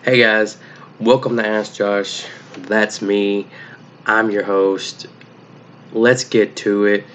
Hey guys, welcome to Ask Josh. That's me. I'm your host. Let's get to it.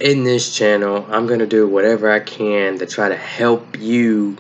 In this channel, I'm going to do whatever I can to try to help you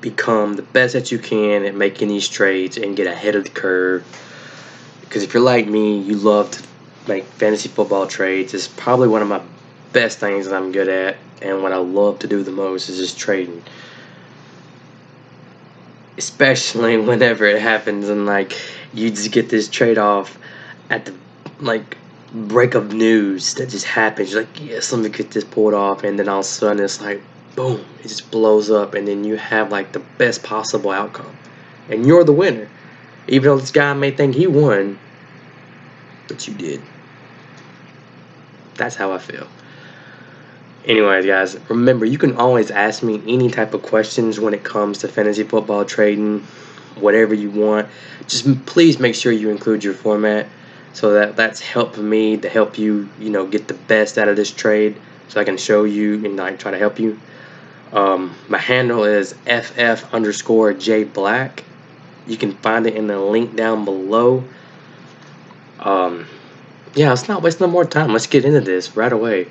become the best that you can at making these trades and get ahead of the curve. Because if you're like me, you love to make fantasy football trades. It's probably one of my best things that I'm good at, and what I love to do the most is just trading. Especially whenever it happens and you just get this trade off at the break of news that just happens. You're like, yes, let me get this pulled off, and then all of a sudden it's like boom, it just blows up, and then you have the best possible outcome, and you're the winner, even though this guy may think he won, but you did. That's how I feel. Anyways, guys, remember, you can always ask me any type of questions when it comes to fantasy football trading, whatever you want. Just please make sure you include your format, so that's helping me to help you, get the best out of this trade, so I can show you and try to help you. My handle is ff_J Black. You can find it in the link down below. Yeah, let's not waste no more time. Let's get into this right away.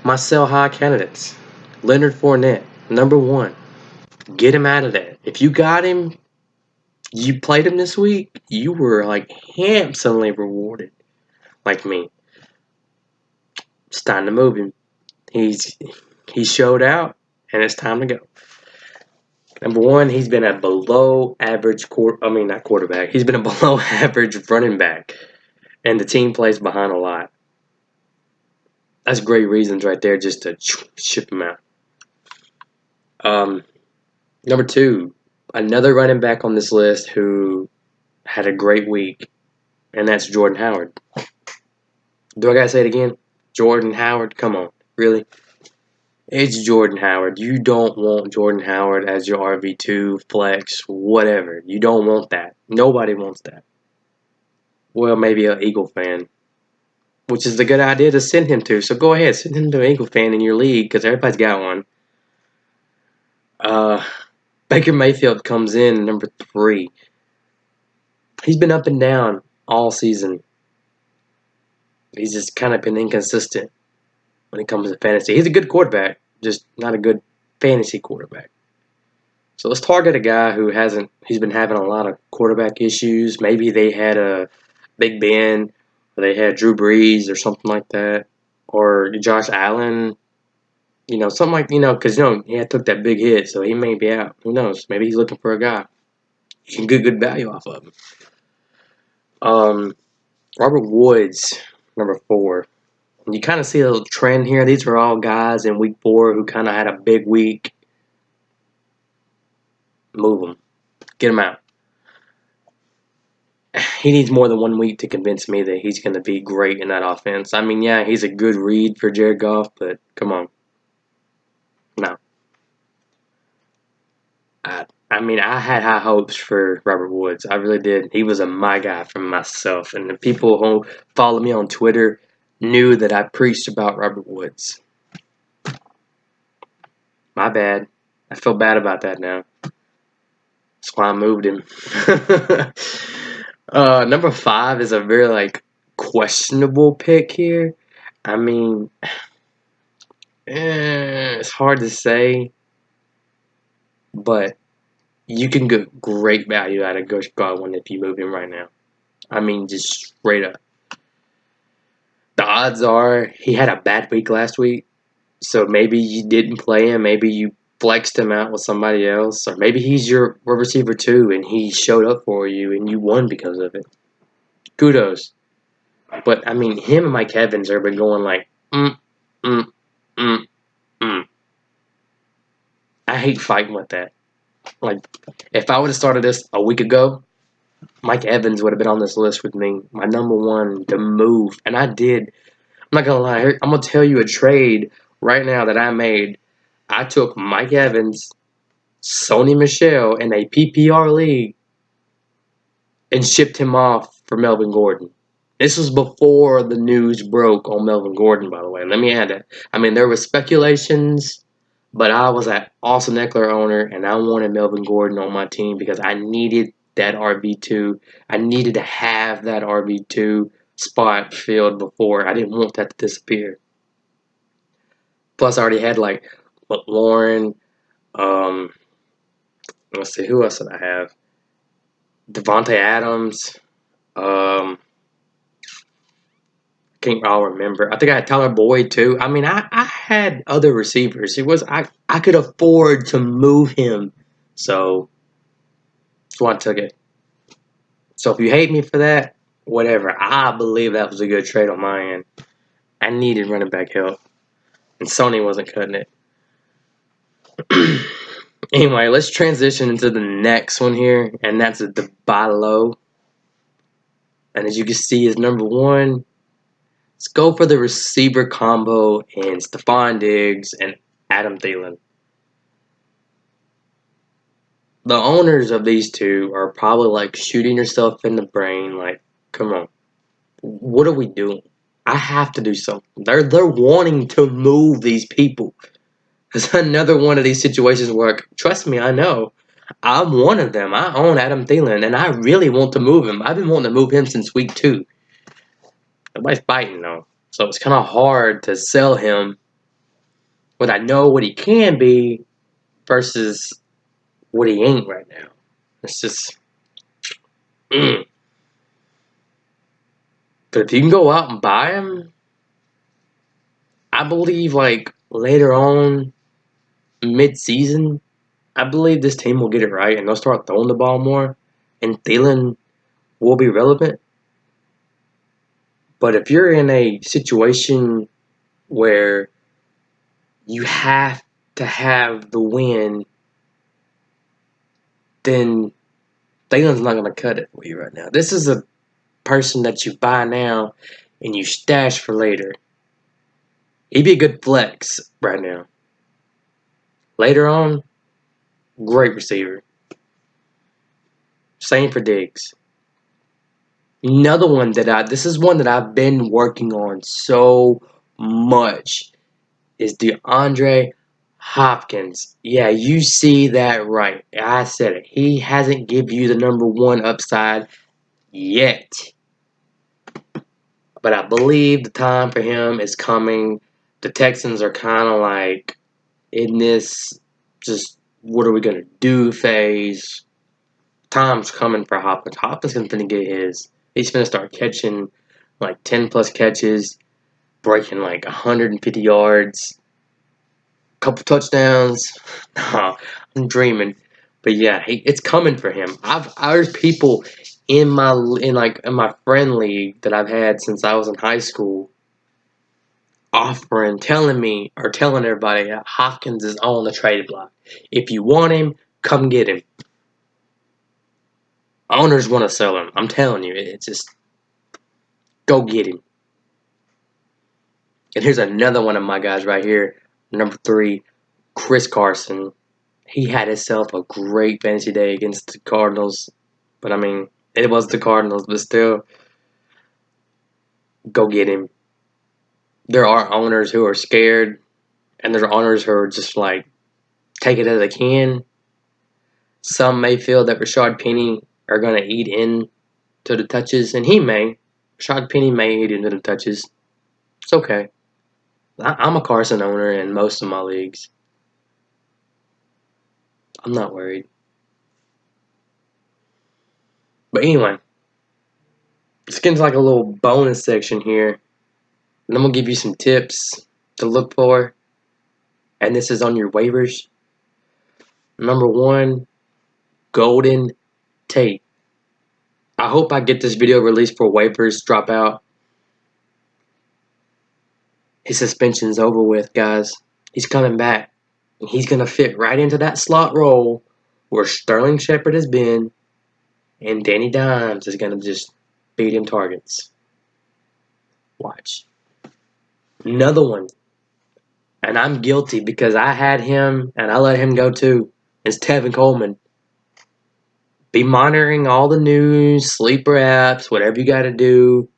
My sell high candidates. Leonard Fournette, number one. Get him out of there. If you got him, you played him this week, you were handsomely rewarded. Like me. It's time to move him. He showed out, and it's time to go. Number one, he's been a below average not quarterback. He's been a below average running back, and the team plays behind a lot. That's great reasons right there just to ship him out. Number two, another running back on this list who had a great week, and that's Jordan Howard. Do I gotta say it again? Jordan Howard? Come on, really? It's Jordan Howard. You don't want Jordan Howard as your RB2, flex, whatever. You don't want that. Nobody wants that. Well, maybe an Eagle fan, which is a good idea to send him to. So go ahead, send him to an Eagle fan in your league, because everybody's got one. Baker Mayfield comes in number three. He's been up and down all season. He's just kind of been inconsistent when it comes to fantasy. He's a good quarterback, just not a good fantasy quarterback. So let's target a guy who he's been having a lot of quarterback issues. Maybe they had a Big Ben, or they had Drew Brees or something like that, or Josh Allen, something because he took that big hit, so he may be out. Who knows? Maybe he's looking for a guy you can get good value off of him. Robert Woods, number four. And you kind of see a little trend here. These are all guys in week 4 who kind of had a big week. Move them. Get him out. He needs more than 1 week to convince me that he's going to be great in that offense. I mean, yeah, he's a good read for Jared Goff, but come on. No. I had high hopes for Robert Woods. I really did. He was my guy from myself. And the people who follow me on Twitter knew that I preached about Robert Woods. My bad. I feel bad about that now. That's why I moved him. Number 5 is a very questionable pick here. I mean, it's hard to say, but you can get great value out of Josh Godwin if you move him right now. I mean, just straight up. The odds are he had a bad week last week, so maybe you didn't play him. Maybe you flexed him out with somebody else, or maybe he's your receiver too, and he showed up for you, and you won because of it. Kudos. But, I mean, him and Mike Evans are been going I hate fighting with that. If I would have started this a week ago, Mike Evans would have been on this list with me. My number one to move. And I did. I'm not going to lie. I'm going to tell you a trade right now that I made. I took Mike Evans, Sony Michel in a PPR league, and shipped him off for Melvin Gordon. This was before the news broke on Melvin Gordon, by the way. Let me add that. I mean, there were speculations But I was an Austin Eckler owner, and I wanted Melvin Gordon on my team because I needed that RB2. I needed to have that RB2 spot filled before. I didn't want that to disappear. Plus, I already had like McLaurin. Um, let's see, who else did I have? Devontae Adams. Can't all remember. I think I had Tyler Boyd too. I mean, I had other receivers. I could afford to move him, so that's why I took it. So if you hate me for that, whatever. I believe that was a good trade on my end. I needed running back help, and Sony wasn't cutting it. Anyway, let's transition into the next one here, and that's the buy low. And as you can see, is number one. Let's go for the receiver combo in Stephon Diggs and Adam Thielen. The owners of these two are probably like shooting yourself in the brain, like, come on, what are we doing? I have to do something. They're wanting to move these people. It's another one of these situations where, trust me, I know. I'm one of them. I own Adam Thielen, and I really want to move him. I've been wanting to move him since week 2. Nobody's biting, though. So it's kind of hard to sell him when I know what he can be versus what he ain't right now. It's just... But if you can go out and buy him, I believe, like, later on, mid-season, I believe this team will get it right, and they'll start throwing the ball more, and Thielen will be relevant. But if you're in a situation where you have to have the win, then Thielen's not going to cut it for you right now. This is a person that you buy now and you stash for later. He'd be a good flex right now. Later on, great receiver. Same for Diggs. Another one this is one that I've been working on so much, is DeAndre Hopkins. Yeah, you see that right. I said it. He hasn't given you the number one upside yet. But I believe the time for him is coming. The Texans are kind of like in this just what are we going to do phase. Time's coming for Hopkins. Hopkins is going to get his. He's going to start catching like 10 plus catches, breaking like 150 yards, couple touchdowns. Nah, I'm dreaming. But yeah, it's coming for him. There's people in my friend league that I've had since I was in high school telling everybody that Hopkins is on the trade block. If you want him, come get him. Owners want to sell him. I'm telling you, it's just go get him. And here's another one of my guys right here, number 3, Chris Carson. He had himself a great fantasy day against the Cardinals. But, I mean, it was the Cardinals, but still, go get him. There are owners who are scared, and there are owners who are just like, take it as they can. Some may feel that Rashad Penny are going to eat into the touches, and he may. Rashad Penny may eat into the touches. It's okay. I'm a Carson owner in most of my leagues. I'm not worried. But anyway, let's get into like a little bonus section here. And I'm going to give you some tips to look for. And this is on your waivers. Number 1, Golden Tate. I hope I get this video released for waivers drop out. His suspension's over with, guys. He's coming back. And he's going to fit right into that slot role where Sterling Shepard has been, and Danny Dimes is going to just beat him targets. Watch. Another one. And I'm guilty because I had him and I let him go too. It's Tevin Coleman. Be monitoring all the news, sleeper apps, whatever you got to do.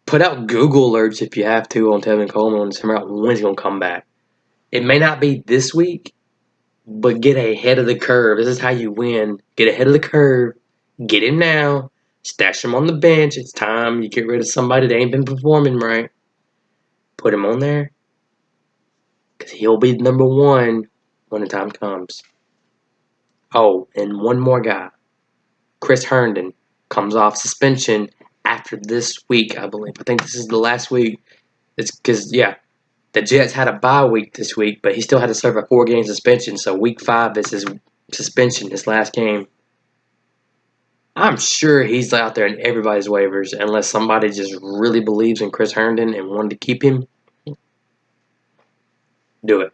Put out Google alerts if you have to on Tevin Coleman when he's going to come back. It may not be this week, but get ahead of the curve. This is how you win. Get ahead of the curve. Get him now. Stash him on the bench. It's time you get rid of somebody that ain't been performing right. Put him on there. Because he'll be number one when the time comes. Oh, and one more guy. Chris Herndon comes off suspension after this week, I believe. I think this is the last week. It's because, yeah, the Jets had a bye week this week, but he still had to serve a 4-game suspension. So week 5 is his suspension, his last game. I'm sure he's out there in everybody's waivers unless somebody just really believes in Chris Herndon and wanted to keep him. Do it.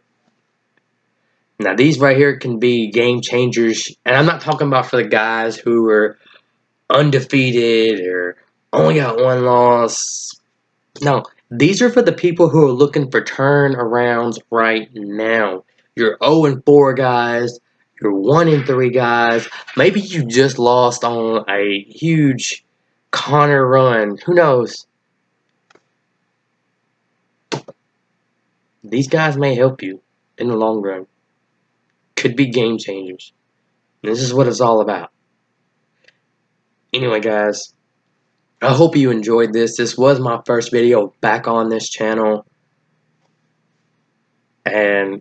Now, these right here can be game changers. And I'm not talking about for the guys who are undefeated or only got one loss. No, these are for the people who are looking for turnarounds right now. You're 0-4 guys. You're 1-3 guys. Maybe you just lost on a huge Connor run. Who knows? These guys may help you in the long run. Could be game changers. And this is what it's all about. Anyway, guys, I hope you enjoyed this. This was my first video back on this channel. And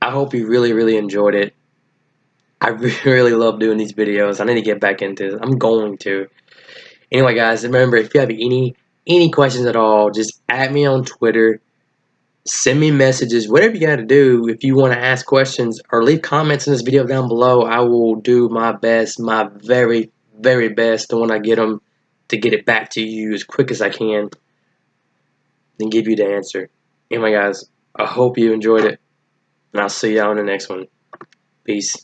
I hope you really, really enjoyed it. I really love doing these videos. I need to get back into it. I'm going to. Anyway, guys, remember, if you have any questions at all, just add me on Twitter. Send me messages, whatever you got to do. If you want to ask questions or leave comments in this video down below, I will do my best, my very, very best, when I get them, to get it back to you as quick as I can and give you the answer. Anyway, guys, I hope you enjoyed it, and I'll see y'all in the next one. Peace.